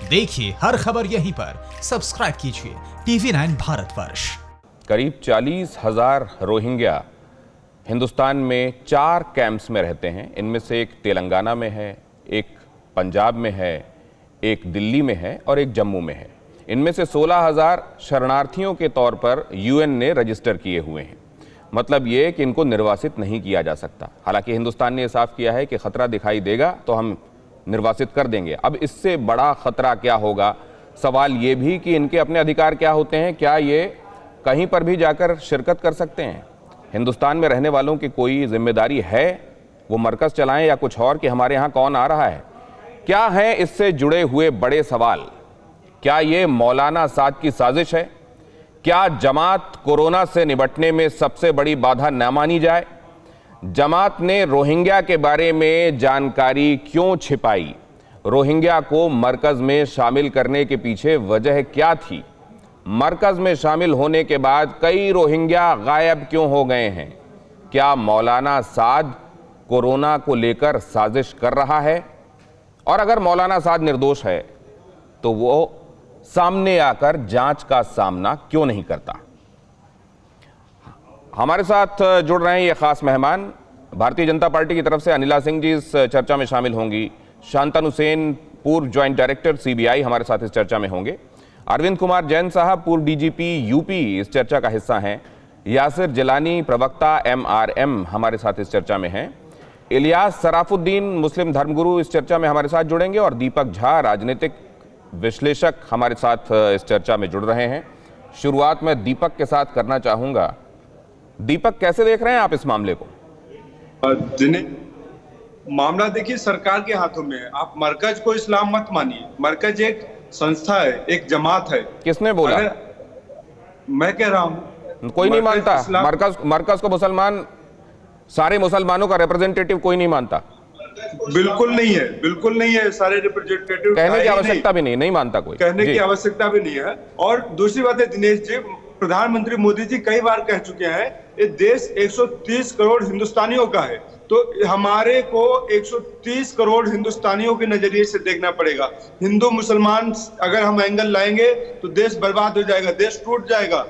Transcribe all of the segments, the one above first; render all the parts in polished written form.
देखिए हर खबर यहीं पर, सब्सक्राइब कीजिए TV9 भारतवर्ष। करीब 40,000 रोहिंग्या हिंदुस्तान में 4 कैंप्स में रहते हैं। इनमें से एक तेलंगाना में है, एक पंजाब में है, एक दिल्ली में है और एक जम्मू में है। इनमें से 16,000 शरणार्थियों के तौर पर UN ने रजिस्टर किए हुए हैं। मतलब ये कि इनको निर्वासित नहीं किया जा सकता। हालांकि हिंदुस्तान ने साफ किया है कि खतरा दिखाई देगा तो हम निर्वासित कर देंगे। अब इससे बड़ा खतरा क्या होगा? सवाल ये भी कि इनके अपने अधिकार क्या होते हैं, क्या ये कहीं पर भी जाकर शिरकत कर सकते हैं? हिंदुस्तान में रहने वालों की कोई जिम्मेदारी है वो मरकज़ चलाएं या कुछ और, कि हमारे यहाँ कौन आ रहा है? क्या है इससे जुड़े हुए बड़े सवाल? क्या ये मौलाना साद की साजिश है? क्या जमात कोरोना से निपटने में सबसे बड़ी बाधा न मानी जाए? जमात ने रोहिंग्या के बारे में जानकारी क्यों छिपाई? रोहिंग्या को मरकज में शामिल करने के पीछे वजह क्या थी? मरकज में शामिल होने के बाद कई रोहिंग्या गायब क्यों हो गए हैं? क्या मौलाना साद कोरोना को लेकर साजिश कर रहा है? और अगर मौलाना साद निर्दोष है तो वो सामने आकर जांच का सामना क्यों नहीं करता? हमारे साथ जुड़ रहे हैं ये खास मेहमान। भारतीय जनता पार्टी की तरफ से अनिला सिंह जी इस चर्चा में शामिल होंगी। शांतनु सेन, पूर्व ज्वाइंट डायरेक्टर CBI, हमारे साथ इस चर्चा में होंगे। अरविंद कुमार जैन साहब, पूर्व DGP UP, इस चर्चा का हिस्सा हैं। यासिर जिलानी, प्रवक्ता MRM, हमारे साथ इस चर्चा में हैं। इलियास सराफुद्दीन, मुस्लिम धर्मगुरु, इस चर्चा में हमारे साथ जुड़ेंगे। और दीपक झा, राजनीतिक विश्लेषक, हमारे साथ इस चर्चा में जुड़ रहे हैं। शुरुआत में दीपक के साथ करना चाहूंगा। दीपक, कैसे देख रहे हैं आप इस मामले को? मामला देखिए सरकार के हाथों में है। आप मरकज को इस्लाम मत मानिए। मरकज एक संस्था है, एक जमात है। किसने बोला? मैं कह रहा हूं कोई नहीं मानता। मरकज को मुसलमान, सारे मुसलमानों का रिप्रेजेंटेटिव कोई नहीं मानता। बिल्कुल नहीं है, बिल्कुल नहीं है। सारे रिप्रेजेंटेटिव कहने की आवश्यकता भी नहीं मानता कोई, कहने की आवश्यकता भी नहीं है। और दूसरी बात है दिनेश जी, प्रधानमंत्री मोदी जी कई बार कह चुके हैं ये देश 130 करोड़ हिंदुस्तानियों का है, तो हमारे को 130 करोड़ हिंदुस्तानियों के नजरिए से देखना पड़ेगा। हिंदू मुसलमान अगर हम एंगल लाएंगे तो देश बर्बाद हो जाएगा, देश टूट जाएगा।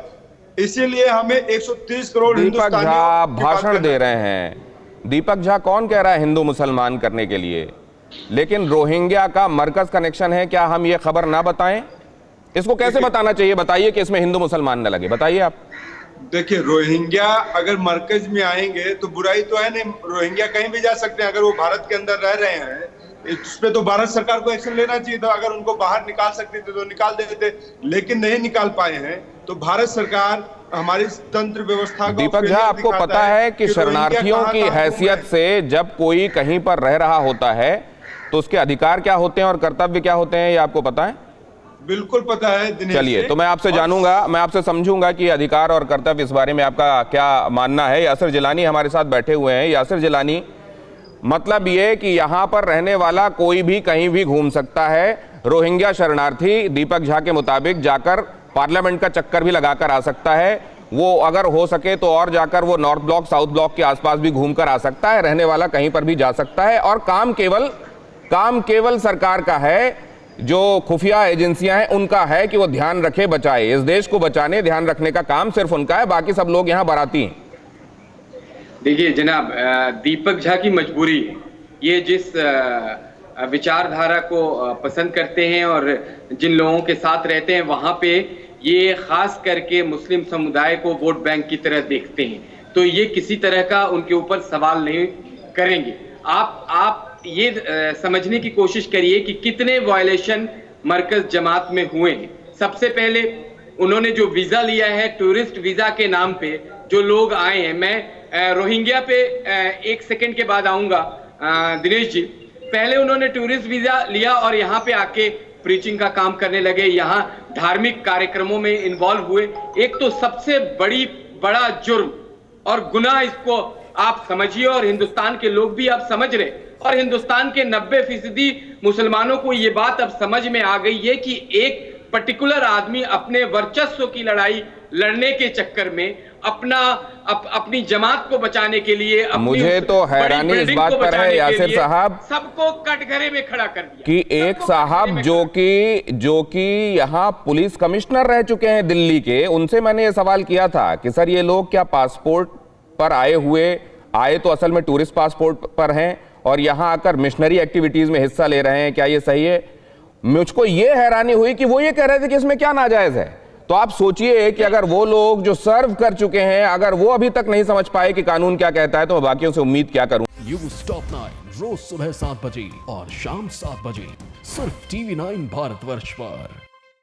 इसीलिए हमें 130 करोड़ दीपक झा भाषण दे रहे हैं। दीपक झा कौन कह रहा है हिंदू मुसलमान करने के लिए? लेकिन रोहिंग्या का मरकज कनेक्शन है, क्या हम ये खबर ना बताएं? इसको कैसे बताना चाहिए? बताइए कि इसमें हिंदू मुसलमान न लगे, बताइए आप। देखिए, रोहिंग्या अगर मरकज में आएंगे तो बुराई तो है नहीं। रोहिंग्या कहीं भी जा सकते हैं। अगर वो भारत के अंदर रह रहे हैं इस पे तो भारत सरकार को एक्शन लेना चाहिए था। अगर उनको बाहर निकाल सकते थे तो निकाल देते, लेकिन नहीं निकाल पाए हैं। तो भारत सरकार हमारी तंत्र व्यवस्था को। दीपक झा, आपको पता है कि शरणार्थियों की हैसियत से जब कोई कहीं पर रह रहा होता है तो उसके अधिकार क्या होते हैं और कर्तव्य क्या होते हैं, ये आपको पता है? बिल्कुल पता है। चलिए, तो मैं आपसे जानूंगा, मैं आपसे समझूंगा कि अधिकार और कर्तव्य इस बारे में आपका क्या मानना है। यासिर जिलानी हमारे साथ बैठे हुए हैं। यासिर जिलानी, मतलब ये कि यहाँ पर रहने वाला कोई भी कहीं भी घूम सकता है। रोहिंग्या शरणार्थी दीपक झा के मुताबिक जाकर पार्लियामेंट का चक्कर भी लगाकर आ सकता है। वो अगर हो सके तो और जाकर वो नॉर्थ ब्लॉक, साउथ ब्लॉक के आसपास भी घूमकर आ सकता है। रहने वाला कहीं पर भी जा सकता है और काम केवल सरकार का है। जो खुफिया एजेंसियां हैं उनका है कि वो ध्यान रखे, बचाए। इस देश को बचाने, ध्यान रखने का काम सिर्फ उनका है, बाकी सब लोग यहाँ बाराती हैं। देखिए जनाब, दीपक झा की मजबूरी, ये जिस विचारधारा को पसंद करते हैं और जिन लोगों के साथ रहते हैं वहाँ पे ये खास करके मुस्लिम समुदाय को वोट बैंक की तरह देखते हैं, तो ये किसी तरह का उनके ऊपर सवाल नहीं करेंगे। आप ये समझने की कोशिश करिए कि कितने वायलेशन मरकज जमात में हुए हैं। सबसे पहले उन्होंने जो वीजा लिया है, टूरिस्ट वीजा के नाम पे जो लोग आए हैं, मैं रोहिंग्या पे 1 सेकंड के बाद आऊंगा दिनेश जी। पहले उन्होंने टूरिस्ट वीजा लिया और यहाँ पे आके प्रीचिंग का काम करने लगे, यहाँ धार्मिक कार्यक्रमों में इन्वॉल्व हुए। एक तो सबसे बड़ा जुर्म और गुनाह, इसको आप समझिए और हिंदुस्तान के लोग भी अब समझ रहे, और हिंदुस्तान के 90% मुसलमानों को ये बात अब समझ में आ गई है कि एक पर्टिकुलर आदमी अपने वर्चस्व की लड़ाई लड़ने के चक्कर में अपनी जमात को बचाने के लिए मुझे तो हैरानी इस बात पर है यासिर साहब, सबको कटघरे में खड़ा कर दिया कि एक साहब जो कि यहाँ पुलिस कमिश्नर रह चुके हैं दिल्ली के, उनसे मैंने ये सवाल किया था कि सर ये लोग क्या पासपोर्ट पर आए तो असल में टूरिस्ट पासपोर्ट पर हैं और यहाँ आकर मिशनरी एक्टिविटीज में हिस्सा ले रहे हैं, क्या ये सही है? मुझको ये हैरानी हुई कि वो ये कह रहे थे कि इसमें क्या नाजायज है। तो आप सोचिए कि अगर वो लोग जो सर्व कर चुके हैं, अगर वो अभी तक नहीं समझ पाए कि कानून क्या कहता है, तो मैं बाकियों से उम्मीद क्या करूं। न्यूज़ टॉप 9 रोज सुबह 7 बजे और शाम 7 बजे सिर्फ TV9 भारतवर्ष पर।